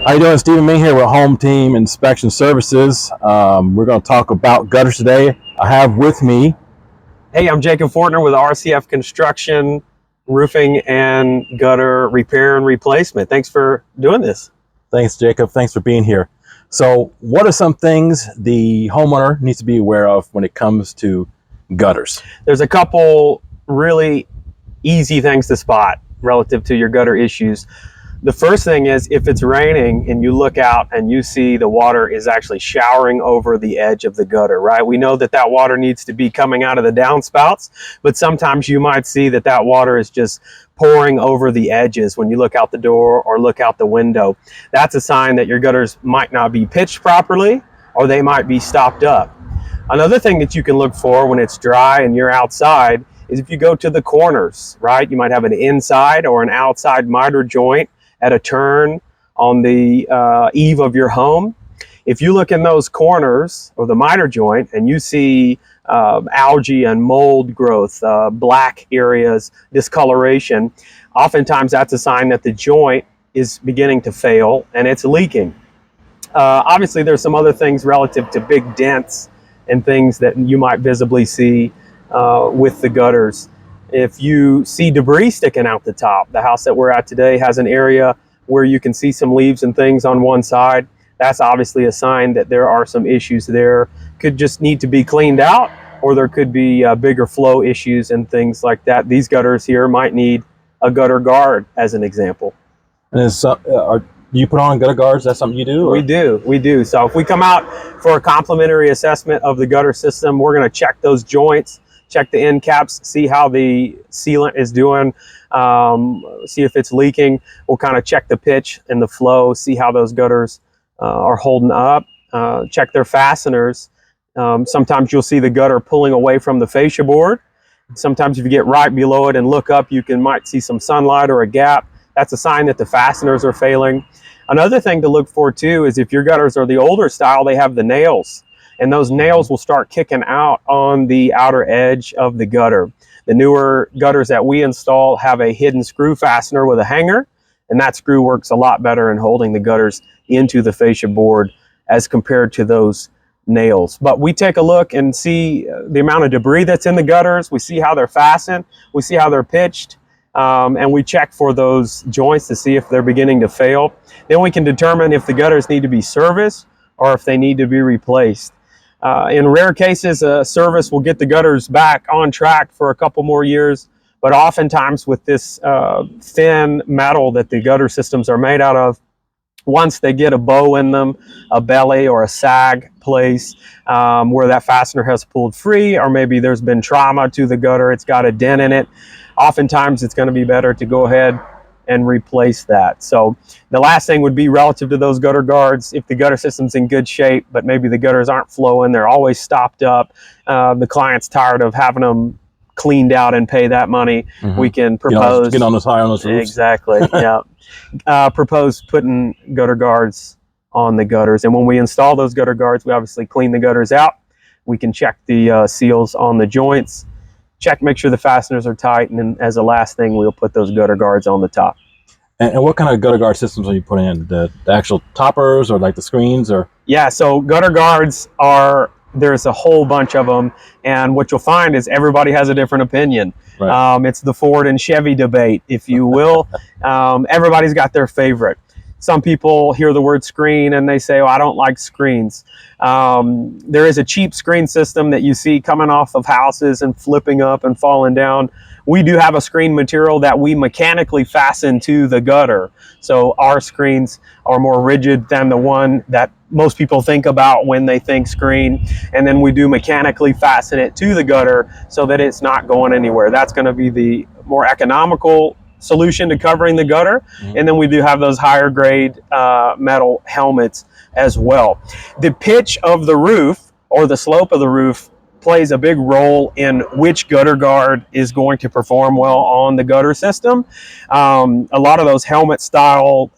How you doing? Stephen Ming here with HomeTeam Inspection Services. We're going to talk about gutters today. I have with me. Hey, I'm Jacob Fortner with RCF Construction, Roofing and Gutter Repair and Replacement. Thanks for doing this. Thanks, Jacob. Thanks for being here. So what are some things the homeowner needs to be aware of when it comes to gutters? There's a couple really easy things to spot relative to your gutter issues. The first thing is if it's raining and you look out and you see the water is actually showering over the edge of the gutter, right? We know that that water needs to be coming out of the downspouts, but sometimes you might see that that water is just pouring over the edges when you look out the door or look out the window. That's a sign that your gutters might not be pitched properly or they might be stopped up. Another thing that you can look for when it's dry and you're outside is if you go to the corners, right? You might have an inside or an outside miter joint at a turn on the eave of your home. If you look in those corners or the miter joint and you see algae and mold growth, black areas, discoloration, oftentimes that's a sign that the joint is beginning to fail and it's leaking. Obviously, there's some other things relative to big dents and things that you might visibly see with the gutters. If you see debris sticking out the top, the house that we're at today has an area where you can see some leaves and things on one side. That's obviously a sign that there are some issues there. Could just need to be cleaned out, or there could be bigger flow issues and things like that. These gutters here might need a gutter guard as an example. And do you put on gutter guards? That's something you do? Or? We do. So if we come out for a complimentary assessment of the gutter system, we're going to check those joints, check the end caps, see how the sealant is doing, see if it's leaking. We'll kind of check the pitch and the flow, see how those gutters are holding up, check their fasteners. Sometimes you'll see the gutter pulling away from the fascia board. Sometimes if you get right below it and look up, you might see some sunlight or a gap. That's a sign that the fasteners are failing. Another thing to look for too is if your gutters are the older style, they have the nails. And those nails will start kicking out on the outer edge of the gutter. The newer gutters that we install have a hidden screw fastener with a hanger, and that screw works a lot better in holding the gutters into the fascia board as compared to those nails. But we take a look and see the amount of debris that's in the gutters. We see how they're fastened. We see how they're pitched. And we check for those joints to see if they're beginning to fail. Then we can determine if the gutters need to be serviced or if they need to be replaced. In rare cases, a service will get the gutters back on track for a couple more years, but oftentimes with this thin metal that the gutter systems are made out of, once they get a bow in them, a belly or a sag place where that fastener has pulled free, or maybe there's been trauma to the gutter, it's got a dent in it, oftentimes it's going to be better to go ahead and replace that. So the last thing would be relative to those gutter guards. If the gutter system's in good shape, but maybe the gutters aren't flowing, they're always stopped up, the client's tired of having them cleaned out and pay that money, we can propose... Get on those high on those roofs. Exactly, yeah. Propose putting gutter guards on the gutters. And when we install those gutter guards, we obviously clean the gutters out. We can check the seals on the joints, make sure the fasteners are tight, and then as a last thing, we'll put those gutter guards on the top. And what kind of gutter guard systems are you putting in? The actual toppers or like the screens? Or Yeah, so gutter guards there's a whole bunch of them, and what you'll find is everybody has a different opinion. Right. It's the Ford and Chevy debate, if you will. Everybody's got their favorite. Some people hear the word screen and they say, oh, I don't like screens. There is a cheap screen system that you see coming off of houses and flipping up and falling down. We do have a screen material that we mechanically fasten to the gutter. So our screens are more rigid than the one that most people think about when they think screen. And then we do mechanically fasten it to the gutter so that it's not going anywhere. That's going to be the more economical solution to covering the gutter. And then we do have those higher grade metal helmets as well. The pitch of the roof or the slope of the roof plays a big role in which gutter guard is going to perform well on the gutter system. A lot of those helmet style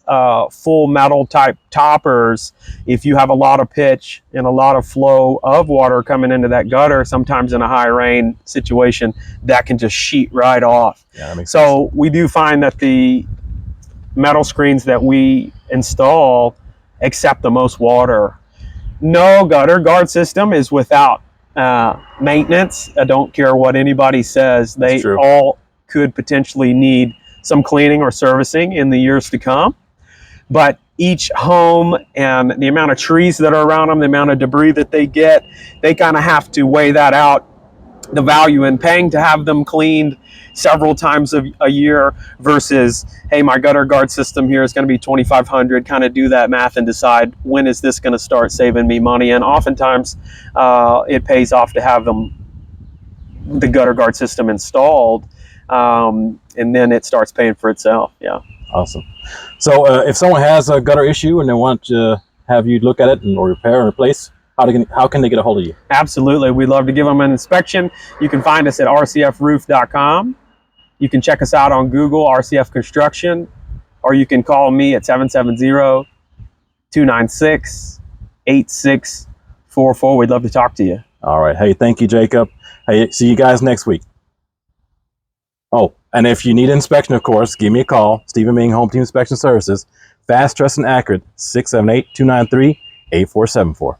full metal type toppers, if you have a lot of pitch and a lot of flow of water coming into that gutter, sometimes in a high rain situation, that can just sheet right off. Yeah, that makes sense. We do find that the metal screens that we install accept the most water. No gutter guard system is without maintenance. I don't care what anybody says. They all could potentially need some cleaning or servicing in the years to come. But each home and the amount of trees that are around them, the amount of debris that they get, they kind of have to weigh that out. The value in paying to have them cleaned several times a year versus, hey, my gutter guard system here is going to be $2,500. Kind of do that math and decide, when is this going to start saving me money? And oftentimes it pays off to have the gutter guard system installed, and then it starts paying for itself. Yeah. Awesome. So if someone has a gutter issue and they want to have you look at it or repair and replace, how can they get a hold of you? Absolutely. We'd love to give them an inspection. You can find us at rcfroof.com. You can check us out on Google, RCF Construction, or you can call me at 770-296-8644. We'd love to talk to you. All right. Hey, thank you, Jacob. Hey, see you guys next week. Oh, and if you need inspection, of course, give me a call. Stephen Ming, HomeTeam Inspection Services. Fast, trust, and accurate. 678-293-8474.